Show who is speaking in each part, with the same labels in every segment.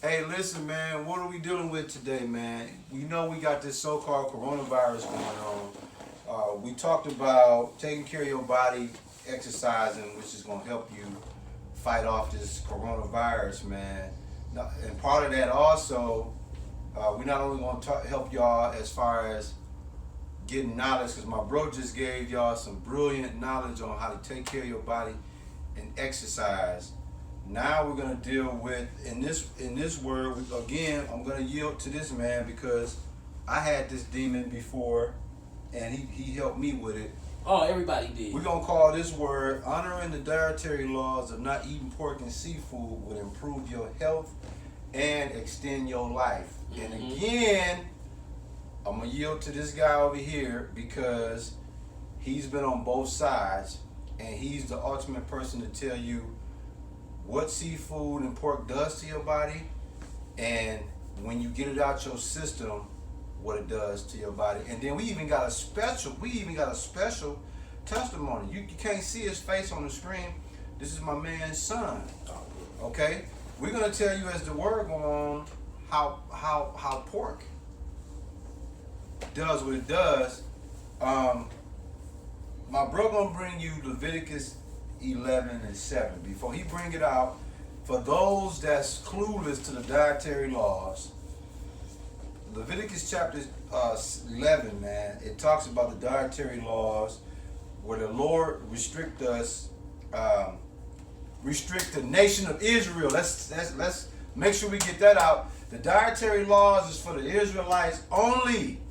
Speaker 1: Hey, listen, man. What are we dealing with today, man? We know we got this so-called coronavirus going on. We talked about taking care of your body, exercising, which is going to help you fight off this coronavirus, man. And part of that also, we're not only going to help y'all as far as getting knowledge, because my bro just gave y'all some brilliant knowledge on how to take care of your body and exercise. Now we're gonna deal with in this word again. I'm gonna yield to this man because I had this demon before, and he helped me with it.
Speaker 2: Oh, everybody did.
Speaker 1: We're gonna call this word honoring the dietary laws of not eating pork and seafood would improve your health and extend your life. And again, I'm gonna yield to this guy over here because he's been on both sides, and he's the ultimate person to tell you what seafood and pork does to your body, and when you get it out your system, what it does to your body. And then we even got a special testimony. You can't see his face on the screen. This is my man's son. Okay? We're gonna tell you as the word go on how pork does what it does. My bro gonna bring you Leviticus 11:7. Before he bring it out, for those that's clueless to the dietary laws, Leviticus chapter 11, man, it talks about the dietary laws where the Lord restrict the nation of Israel. Let's make sure we get that out. The dietary laws is for the Israelites only.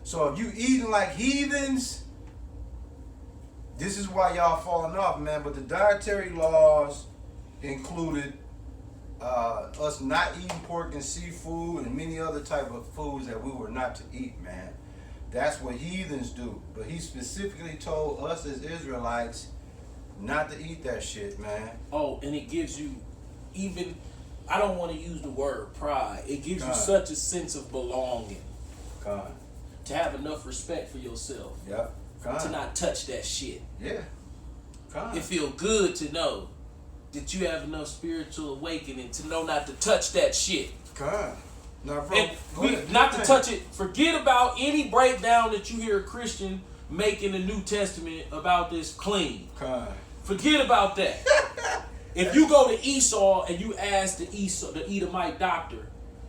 Speaker 1: So if you eating like heathens, this is why y'all falling off, man. But the dietary laws included us not eating pork and seafood and many other type of foods that we were not to eat, man. That's what heathens do. But he specifically told us as Israelites not to eat that shit, man.
Speaker 2: Oh, and it gives you even, I don't want to use the word pride. It gives you such a sense of belonging. To have enough respect for yourself.
Speaker 1: Yep.
Speaker 2: To not touch that shit.
Speaker 1: Yeah.
Speaker 2: It feel good to know that you have enough spiritual awakening to know not to touch that shit.
Speaker 1: Now, bro,
Speaker 2: not to touch it. Forget about any breakdown that you hear a Christian make in the New Testament about this clean. Forget about that. If you go to Esau and you ask the Edomite doctor,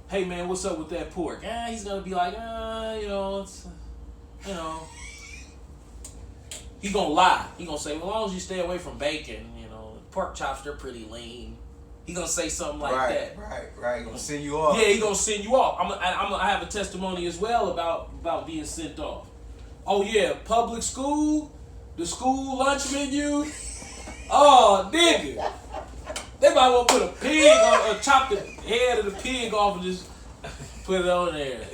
Speaker 2: hey man, what's up with that pork? He's gonna be like, he gonna lie. He gonna say, well, as long as you stay away from bacon, pork chops, they're pretty lean. He gonna say something like that.
Speaker 1: Right. He gonna send you off.
Speaker 2: Yeah, he gonna send you off. I have a testimony as well about being sent off. Oh yeah, public school, the school lunch menu. Oh nigga, they might want to put a pig on, chop the head of the pig off and just put it on there.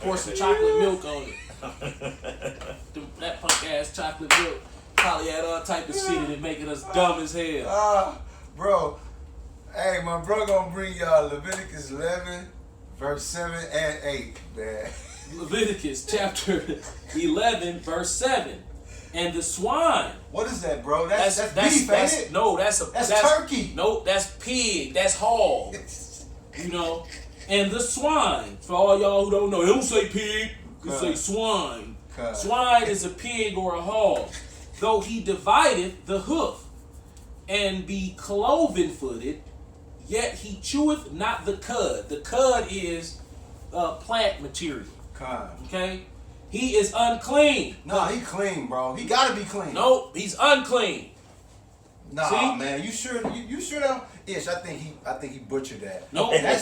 Speaker 2: Pour some chocolate milk on it. That punk ass chocolate milk probably had all type of shit in it, making us dumb as hell.
Speaker 1: Bro, hey, my bro gonna bring y'all Leviticus 11, verse 7 and 8, man.
Speaker 2: Leviticus chapter 11, verse 7. And the swine.
Speaker 1: What is that, bro? That's beef, ain't it?
Speaker 2: No, that's
Speaker 1: turkey.
Speaker 2: No, that's pig. That's hog. And the swine. For all y'all who don't know, it don't say pig. It say swine. Swine is a pig or a hog. Though he divideth the hoof, and be cloven-footed, yet he cheweth not the cud. The cud is plant material. Okay? He is unclean.
Speaker 1: No, he clean, bro. He gotta be clean.
Speaker 2: No, he's unclean.
Speaker 1: Nah,
Speaker 2: see?
Speaker 1: Man, you sure that? Ish, I think he butchered that.
Speaker 2: No,
Speaker 1: that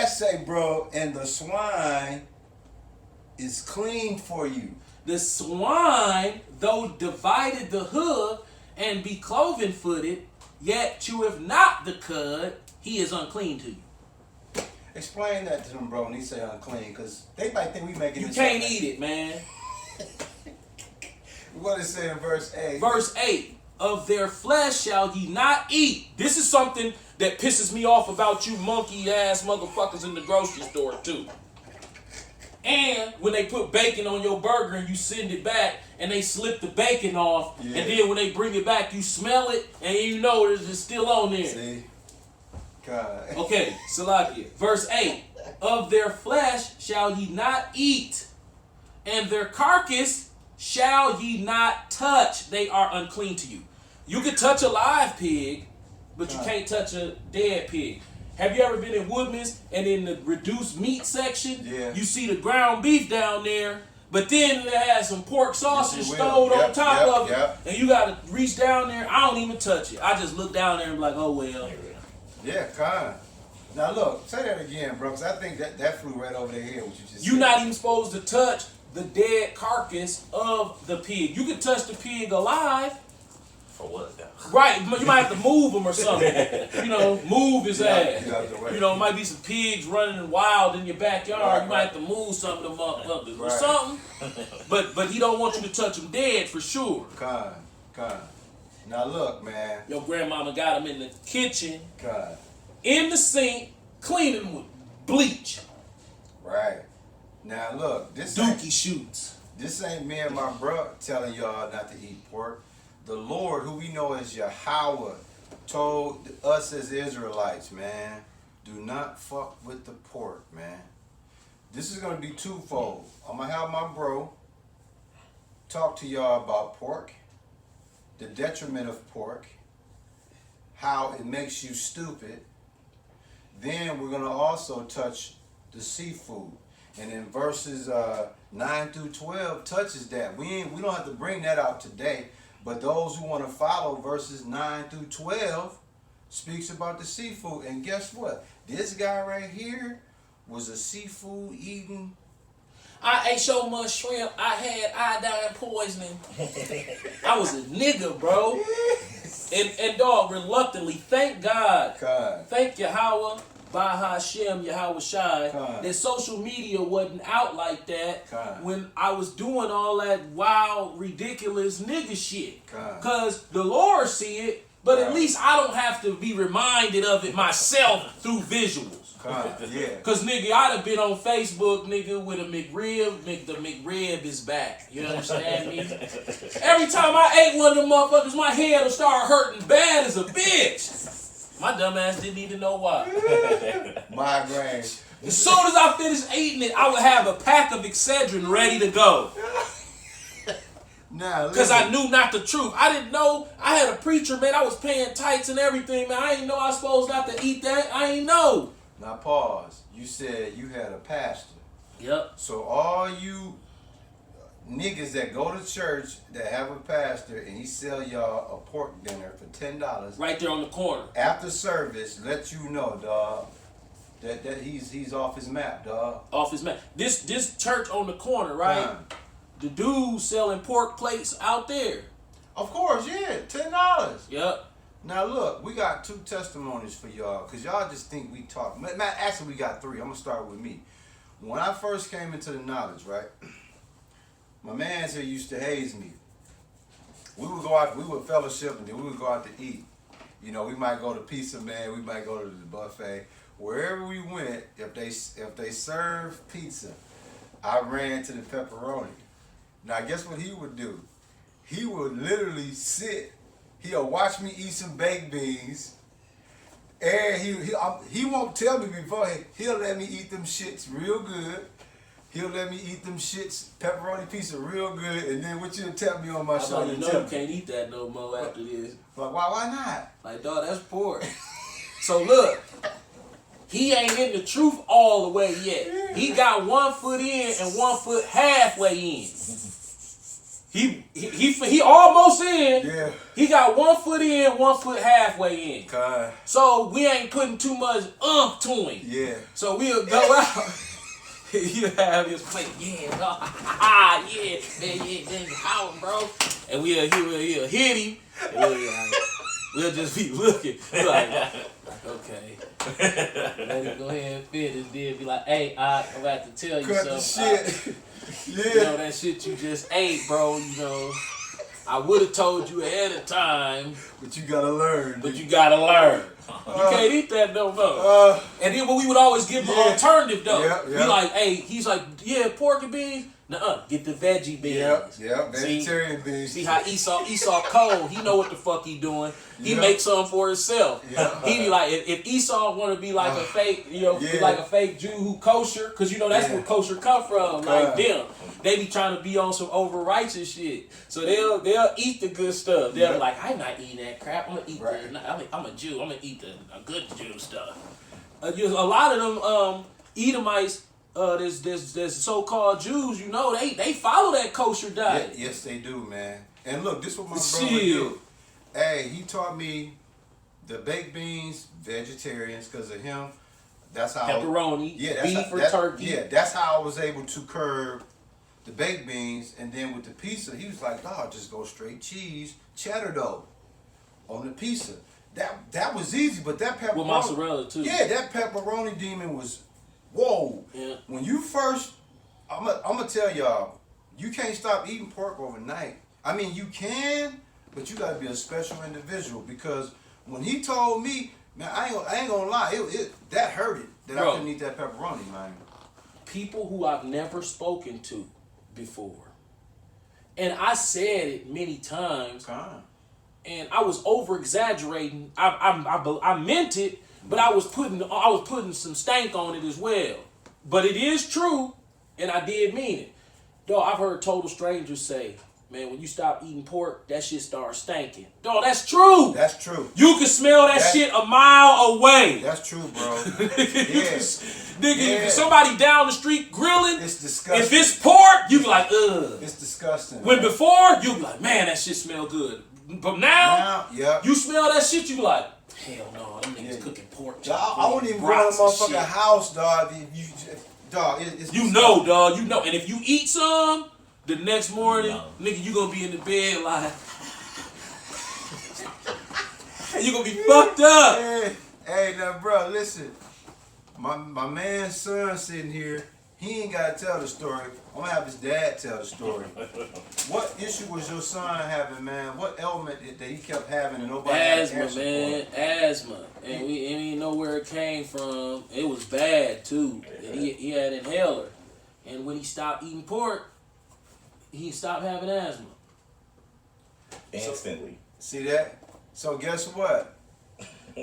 Speaker 1: say, bro, and the swine is clean for you.
Speaker 2: The swine, though divided the hoof and be cloven-footed, yet cheweth not the cud, he is unclean to you.
Speaker 1: Explain that to them, bro, when he say unclean, because they might think we making this
Speaker 2: up. You can't eat it, man.
Speaker 1: What it say in verse 8?
Speaker 2: Verse 8, of their flesh shall ye not eat. This is something that pisses me off about you monkey-ass motherfuckers in the grocery store, too. And when they put bacon on your burger and you send it back and they slip the bacon off, and then when they bring it back, you smell it and you know it's still on there.
Speaker 1: See? God.
Speaker 2: Okay, Salakia. Verse 8. Of their flesh shall ye not eat, and their carcass shall ye not touch. They are unclean to you. You can touch a live pig, but you can't touch a dead pig. Have you ever been in Woodman's and in the reduced meat section,
Speaker 1: Yeah.
Speaker 2: you see the ground beef down there, but then it has some pork sausage stowed on top of it, and you got to reach down there. I don't even touch it. I just look down there and be like, oh, well.
Speaker 1: Yeah, kind. Now look, say that again, bro, because I think that flew right over their head, what you just
Speaker 2: You're
Speaker 1: said.
Speaker 2: not even supposed to touch the dead carcass of the pig. You can touch the pig alive.
Speaker 3: For what though?
Speaker 2: Right, you might have to move him or something. Move his ass. It might be some pigs running wild in your backyard. You might have to move some of them motherfuckers or something. But he don't want you to touch them dead for sure.
Speaker 1: Kind. Now look, man.
Speaker 2: Your grandmama got him in the kitchen,
Speaker 1: Kind.
Speaker 2: in the sink, cleaning with bleach.
Speaker 1: Right. Now look, this
Speaker 2: Dookie shoots.
Speaker 1: ain't me and my bro telling y'all not to eat pork. The Lord, who we know as Yahweh, told us as Israelites, man, do not fuck with the pork, man. This is going to be twofold. I'm going to have my bro talk to y'all about pork, the detriment of pork, how it makes you stupid. Then we're going to also touch the seafood. And in verses 9 through 12 touches that. We don't have to bring that out today. But those who want to follow verses 9 through 12 speaks about the seafood. And guess what? This guy right here was a seafood eating.
Speaker 2: I ate so much shrimp, I had iodine poisoning. I was a nigga, bro. And dog, reluctantly, thank God. Thank Yahweh, Bahashem, Yahweh Shai, that social media wasn't out like that when I was doing all that wild, ridiculous nigga shit. Because the Lord see it, but at least I don't have to be reminded of it myself through visuals. Because, nigga, I'd have been on Facebook, nigga, with a McRib. The McRib is back. You understand me? Every time I ate one of them motherfuckers, my head would start hurting bad as a bitch. My dumb ass didn't even know why.
Speaker 1: Migraine.
Speaker 2: As soon as I finished eating it, I would have a pack of Excedrin ready to go. Because I knew not the truth. I didn't know. I had a preacher, man. I was paying tights and everything, man. I didn't know I was supposed not to eat that. I ain't know.
Speaker 1: Now pause. You said you had a pastor.
Speaker 2: Yep.
Speaker 1: So all you niggas that go to church that have a pastor and he sell y'all a pork dinner for $10
Speaker 2: right there on the corner
Speaker 1: after service, let you know, dog, that he's off his map, dog.
Speaker 2: Off his map. This church on the corner, right? The dude selling pork plates out there.
Speaker 1: Of course, yeah, $10.
Speaker 2: Yep.
Speaker 1: Now look, we got 2 testimonies for y'all, cause y'all just think we talk. Actually, we got 3. I'm gonna start with me. When I first came into the knowledge, right, my man's here used to haze me. We would go out, we would fellowship, and then we would go out to eat. You know, we might go to Pizza Man, we might go to the buffet. Wherever we went, if they served pizza, I ran to the pepperoni. Now, guess what he would do? He would literally sit. He'll watch me eat some baked beans, and he won't tell me beforehand. He'll let me eat them shits real good. He'll let me eat them shits, pepperoni pizza real good, and then what you'll tell me on my show.
Speaker 2: You know you can't eat that no more after this.
Speaker 1: But why not?
Speaker 2: Like, dog, that's pork. So look, he ain't in the truth all the way yet. He got 1 foot in and 1 foot halfway in. He almost in.
Speaker 1: Yeah.
Speaker 2: He got 1 foot in, 1 foot halfway in.
Speaker 1: God.
Speaker 2: So we ain't putting too much to him.
Speaker 1: Yeah.
Speaker 2: So we'll go out. He'll have his plate. Yeah, man, how, bro? And he'll hit him. And we'll just be looking. Like, okay. Let him go ahead and finish. Then be like, hey, I'm about to tell you
Speaker 1: Cut
Speaker 2: something.
Speaker 1: The shit. Yeah.
Speaker 2: You know, that shit you just ate, bro, you know. I would have told you ahead of time.
Speaker 1: But you gotta learn.
Speaker 2: You can't eat that no more. And then we would always give him an alternative though.
Speaker 1: Yeah.
Speaker 2: Be like, hey, he's like, yeah, pork and beans. Nuh-uh, get the veggie beans.
Speaker 1: Yep, vegetarian beans.
Speaker 2: See how Esau cold, he know what the fuck he doing. He
Speaker 1: Yep.
Speaker 2: makes something for himself.
Speaker 1: Yep.
Speaker 2: He be like, if Esau want to be like a fake, be like a fake Jew who kosher, because that's where kosher come from. Like them, they be trying to be on some over righteous shit. So they'll eat the good stuff. They'll be like, I'm not eating that crap. I'm gonna eat I'm a Jew. I'm gonna eat the good Jew stuff. A lot of them Edomites. There's so-called Jews, they follow that kosher diet.
Speaker 1: Yes, they do, man. And look, this is what my brother do. Hey, he taught me the baked beans, vegetarians, because of him. That's how
Speaker 2: pepperoni, beef or turkey.
Speaker 1: Yeah, that's how I was able to curb the baked beans. And then with the pizza, he was like, "Dog, just go straight cheese, cheddar dough on the pizza." That was easy, but that pepperoni
Speaker 2: with mozzarella too.
Speaker 1: Yeah, that pepperoni demon was. Whoa!
Speaker 2: Yeah.
Speaker 1: When you first, I'm gonna tell y'all, you can't stop eating pork overnight. I mean, you can, but you gotta be a special individual, because when he told me, man, I ain't gonna lie, that hurted that I couldn't eat that pepperoni, man.
Speaker 2: People who I've never spoken to before, and I said it many times, and I was over exaggerating. I meant it. But I was putting some stank on it as well. But it is true, and I did mean it. Dog, I've heard total strangers say, man, when you stop eating pork, that shit starts stinking. Dog, that's true.
Speaker 1: That's true.
Speaker 2: You can smell that shit a mile away.
Speaker 1: That's true, bro.
Speaker 2: Nigga, if somebody down the street grilling,
Speaker 1: it's disgusting.
Speaker 2: If it's pork, you be like, ugh.
Speaker 1: It's disgusting.
Speaker 2: When before, you be like, man, that shit smell good. But now you smell that shit, you be like, hell no, them niggas cooking pork.
Speaker 1: I wouldn't even go in the motherfucking house, dog.
Speaker 2: Dog. And if you eat some, the next morning, nigga, you gonna be in the bed like, you gonna be fucked up.
Speaker 1: Hey, now, bro, listen. My man's son sitting here. He ain't gotta tell the story. I'm gonna have his dad tell the story. What issue was your son having, man? What ailment that he kept having and nobody
Speaker 2: Asthma, man. Asthma. And we didn't know where it came from. It was bad, too. And he had an inhaler. And when he stopped eating pork, he stopped having asthma.
Speaker 3: Instantly.
Speaker 1: See that? So guess what?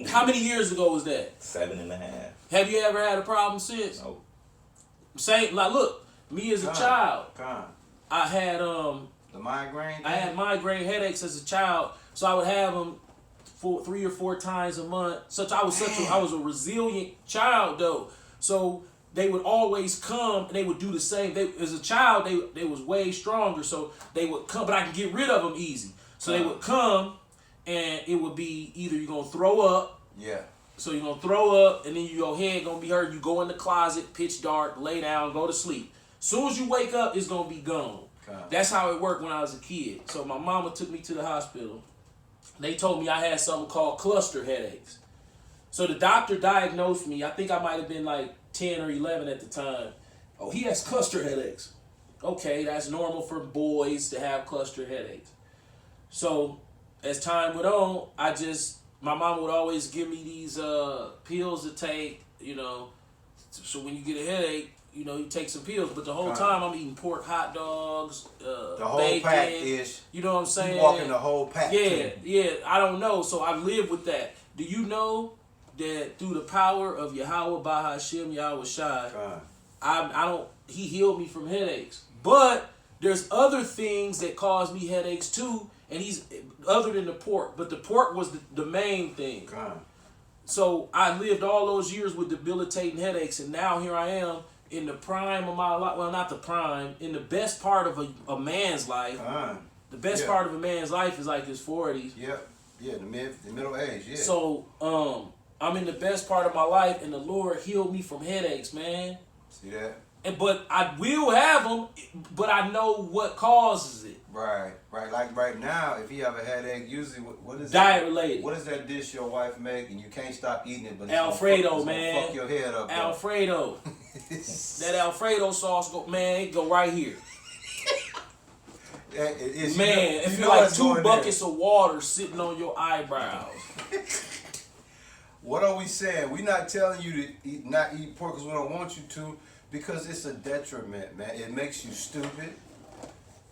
Speaker 2: How many years ago was that?
Speaker 3: 7.5.
Speaker 2: Have you ever had a problem since?
Speaker 3: Nope.
Speaker 2: Same, like, look, me as a child, I had
Speaker 1: the migraine.
Speaker 2: I had migraine headaches as a child, so I would have them 3 or 4 times a month. I was a resilient child though. So they would always come and they would do the same. As a child, they was way stronger, so they would come, but I can get rid of them easy. So they would come, and it would be either you're gonna throw up.
Speaker 1: Yeah.
Speaker 2: So you're gonna throw up, and then your head gonna be hurt. You go in the closet, pitch dark, lay down, go to sleep. Soon as you wake up, it's gonna be gone. That's how it worked when I was a kid. So my mama took me to the hospital. They told me I had something called cluster headaches. So the doctor diagnosed me. I think I might have been like 10 or 11 at the time. Oh, he has cluster headaches. Okay, that's normal for boys to have cluster headaches. So as time went on, my mom would always give me these pills to take, so when you get a headache, you take some pills. But the whole time I'm eating pork hot dogs,
Speaker 1: the whole
Speaker 2: bacon,
Speaker 1: pack is.
Speaker 2: You know what I'm saying?
Speaker 1: You walking the whole pack.
Speaker 2: Yeah, I don't know. So I live with that. Do you know that through the power of Yahweh Bahashem Yahweh Shai, he healed me from headaches. But there's other things that cause me headaches too. And he's other than the pork, but the pork was the main thing. So I lived all those years with debilitating headaches, and now here I am in the prime of my life. Well, not the prime, in the best part of a man's life. The best part of a man's life is like his 40s.
Speaker 1: Yeah, the middle age. Yeah.
Speaker 2: So I'm in the best part of my life, and the Lord healed me from headaches, man.
Speaker 1: See that?
Speaker 2: But I will have them, but I know what causes it.
Speaker 1: Right. Like right now, if you have a headache, usually what is
Speaker 2: diet related?
Speaker 1: What is that dish your wife make and you can't stop eating it? But
Speaker 2: Alfredo,
Speaker 1: it's
Speaker 2: man.
Speaker 1: Fuck your head up.
Speaker 2: Alfredo. That Alfredo sauce it go right here. Man, it feel like 2 buckets of water sitting on your eyebrows.
Speaker 1: What are we saying? We're not telling you to not eat pork because we don't want you to. Because it's a detriment, man. It makes you stupid.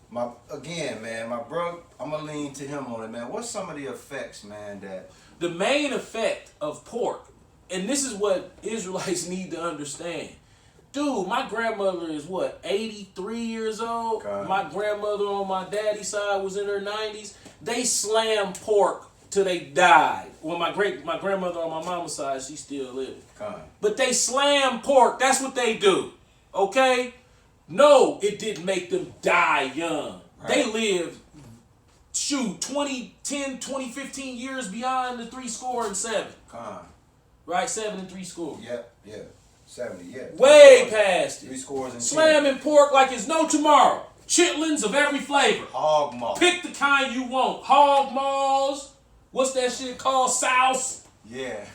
Speaker 1: Man, my bro, I'm gonna lean to him on it, man. What's some of the effects, man, that
Speaker 2: The main effect of pork, and this is what Israelites need to understand. Dude, my grandmother is what, 83 years old?
Speaker 1: God.
Speaker 2: My grandmother on my daddy's side was in her 90s. They slammed pork till they died. Well, my grandmother on my mama's side, she's still living.
Speaker 1: kind?
Speaker 2: But they slam pork. That's what they do. Okay? No, it didn't make them die young.
Speaker 1: Right.
Speaker 2: They lived, 20, 15 years beyond the 7.
Speaker 1: Kind.
Speaker 2: Right? 7 and 3.
Speaker 1: Yeah. 70, yeah.
Speaker 2: Way past it.
Speaker 1: 3 scores and 10.
Speaker 2: Slamming pork like it's no tomorrow. Chitlins of every flavor.
Speaker 1: Hog maw.
Speaker 2: Pick the kind you want. Hog maws. What's that shit called? Souse.
Speaker 1: Yeah.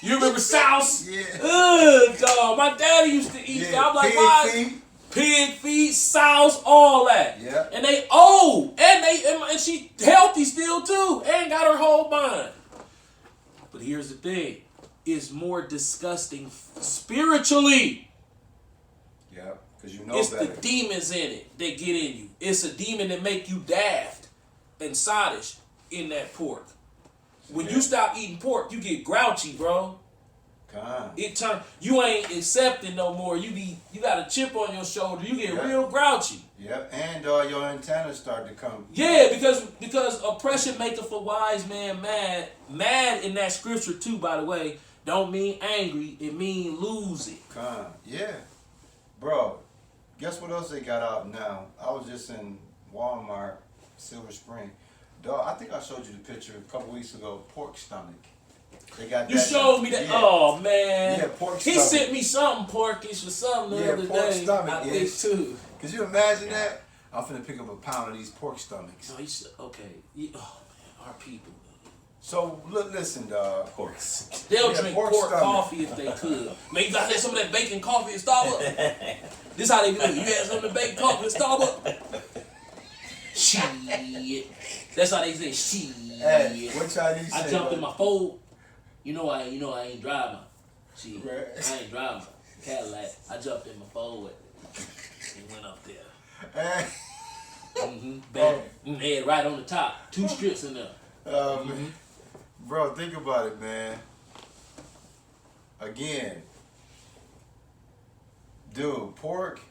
Speaker 2: You remember souse?
Speaker 1: Yeah.
Speaker 2: Ugh, dog. My daddy used to eat that. I'm like, why?
Speaker 1: Feet.
Speaker 2: Pig feet, souse, all that.
Speaker 1: Yeah.
Speaker 2: And they and she healthy still too, and got her whole mind. But here's the thing: it's more disgusting spiritually.
Speaker 1: Yeah, because
Speaker 2: It's
Speaker 1: better.
Speaker 2: the demons in it that get in you. It's a demon that make you daft and sottish in that pork. When you stop eating pork, you get grouchy, bro.
Speaker 1: Kind.
Speaker 2: You ain't accepting no more. You got a chip on your shoulder. You get
Speaker 1: Yeah.
Speaker 2: real grouchy.
Speaker 1: Yep, and your antennas start to come.
Speaker 2: Yeah, because oppression maketh a wise man mad. Mad in that scripture too, by the way, don't mean angry. It mean lose it.
Speaker 1: Yeah. Bro, guess what else they got out now? I was just in Walmart, Silver Spring. Dog, I think I showed you the picture a couple weeks ago. Pork stomach. They got
Speaker 2: You
Speaker 1: that.
Speaker 2: showed me that.
Speaker 1: Yeah.
Speaker 2: Oh man.
Speaker 1: Yeah, pork
Speaker 2: He
Speaker 1: stomach.
Speaker 2: sent me something porkish or something the
Speaker 1: Yeah,
Speaker 2: other
Speaker 1: pork
Speaker 2: day.
Speaker 1: stomach,
Speaker 2: I
Speaker 1: yeah.
Speaker 2: think too.
Speaker 1: Could you imagine that? I'm finna pick up a pound of these pork stomachs.
Speaker 2: No, he said, okay. Yeah, oh man, our people.
Speaker 1: So listen, dog.
Speaker 2: They'll
Speaker 1: Yeah,
Speaker 2: drink
Speaker 1: pork
Speaker 2: pork
Speaker 1: stomach.
Speaker 2: coffee if they could. Man, you gotta have some of that bacon coffee at Starbucks. This how they do it. You had some of the bacon coffee at Starbucks. Shit. That's how they say shit.
Speaker 1: Hey, what Chinese
Speaker 2: I
Speaker 1: say,
Speaker 2: jumped in
Speaker 1: bro?
Speaker 2: my fold. I ain't driving. Shit.
Speaker 1: Right.
Speaker 2: I ain't driving Cadillac. I jumped in my Ford and went up there.
Speaker 1: Hey.
Speaker 2: Head right on the top. 2 strips in there.
Speaker 1: Man. Bro, think about it, man. Again, dude, pork.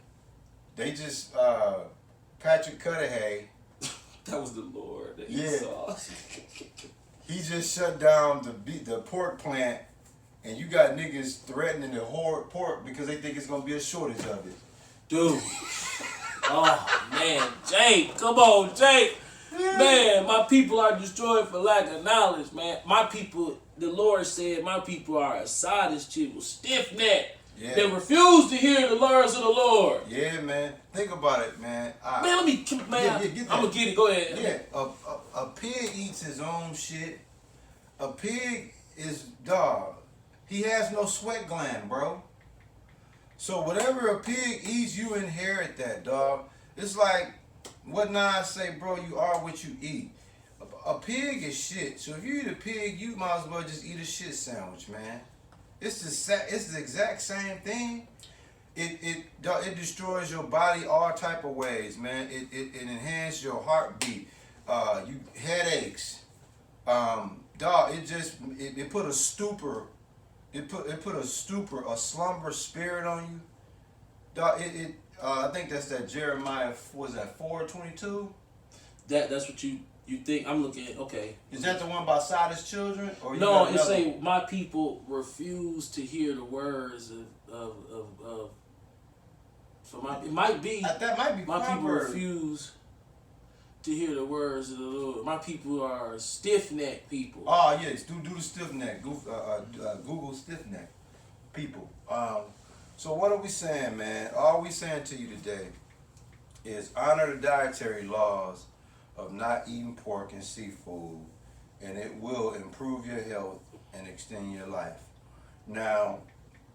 Speaker 1: They just Patrick Cudahy.
Speaker 2: That was the Lord that
Speaker 1: Yeah.
Speaker 2: he saw.
Speaker 1: He just shut down the pork plant, and you got niggas threatening to hoard pork because they think it's gonna be a shortage of it.
Speaker 2: Dude. Oh, man. Jake. Come on, Jake. Man, my people are destroyed for lack of knowledge, man. My people, the Lord said, my people are a sottish people, stiff-necked.
Speaker 1: Yeah.
Speaker 2: They refuse to hear the words of the Lord.
Speaker 1: Yeah, man. Think about it, man.
Speaker 2: Man, get
Speaker 1: get
Speaker 2: I'm
Speaker 1: that.
Speaker 2: gonna get it. Go ahead.
Speaker 1: Yeah, a pig eats his own shit. A pig is dog. He has no sweat gland, bro. So whatever a pig eats, you inherit that, dog. It's like what Nas say, bro. You are what you eat. A pig is shit. So if you eat a pig, you might as well just eat a shit sandwich, man. It's the exact same thing. It destroys your body all type of ways, man. It enhances your heartbeat. You headaches. Dog, it put a stupor. It put a stupor, a slumber spirit on you. Dog, I think that's that Jeremiah. Was that 4:22?
Speaker 2: That's what you think. I'm looking at. Okay.
Speaker 1: Is that the one about Sodom's children? Or you
Speaker 2: No,
Speaker 1: got
Speaker 2: it
Speaker 1: another
Speaker 2: say
Speaker 1: one?
Speaker 2: my people refuse to hear the words of so it might be
Speaker 1: That might be
Speaker 2: my people
Speaker 1: Proverbs.
Speaker 2: refuse to hear the words of the Lord. My people are stiff-necked people.
Speaker 1: Oh yes, do the stiff neck. Google stiff neck people. So what are we saying, man? All we saying to you today is honor the dietary laws of not eating pork and seafood, and it will improve your health and extend your life. Now,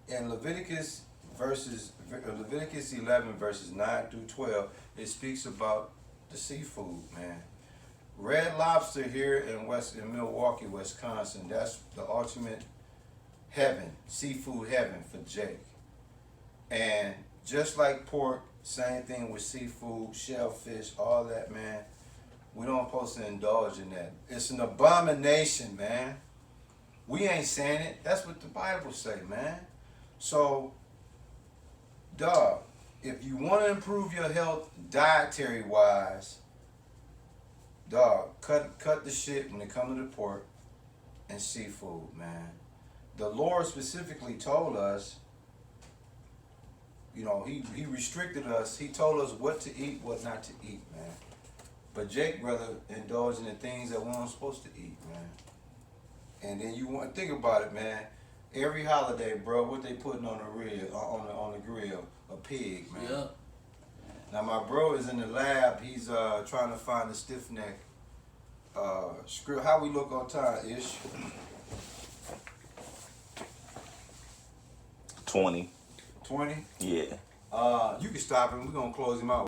Speaker 1: in Leviticus 11 verses 9 through 12, it speaks about the seafood, man. Red Lobster here in Milwaukee, Wisconsin, that's the ultimate heaven, seafood heaven for Jake. And just like pork, same thing with seafood, shellfish, all that, man. We don't supposed to indulge in that. It's an abomination, man. We ain't saying it. That's what the Bible say, man. So, dog, if you want to improve your health dietary wise, dog, cut the shit when it comes to the pork and seafood, man. The Lord specifically told us, you know, he restricted us. He told us what to eat, what not to eat, man. But Jake, brother, indulged in the things that we weren't supposed to eat, man. And then you want to think about it, man. Every holiday, bro, what they putting on the grill, a pig, man.
Speaker 2: Yeah.
Speaker 1: Now my bro is in the lab. He's trying to find a stiff neck script. How we look on time, Ish?
Speaker 3: 20.
Speaker 1: 20.
Speaker 3: Yeah.
Speaker 1: You can stop him. We're gonna close him out.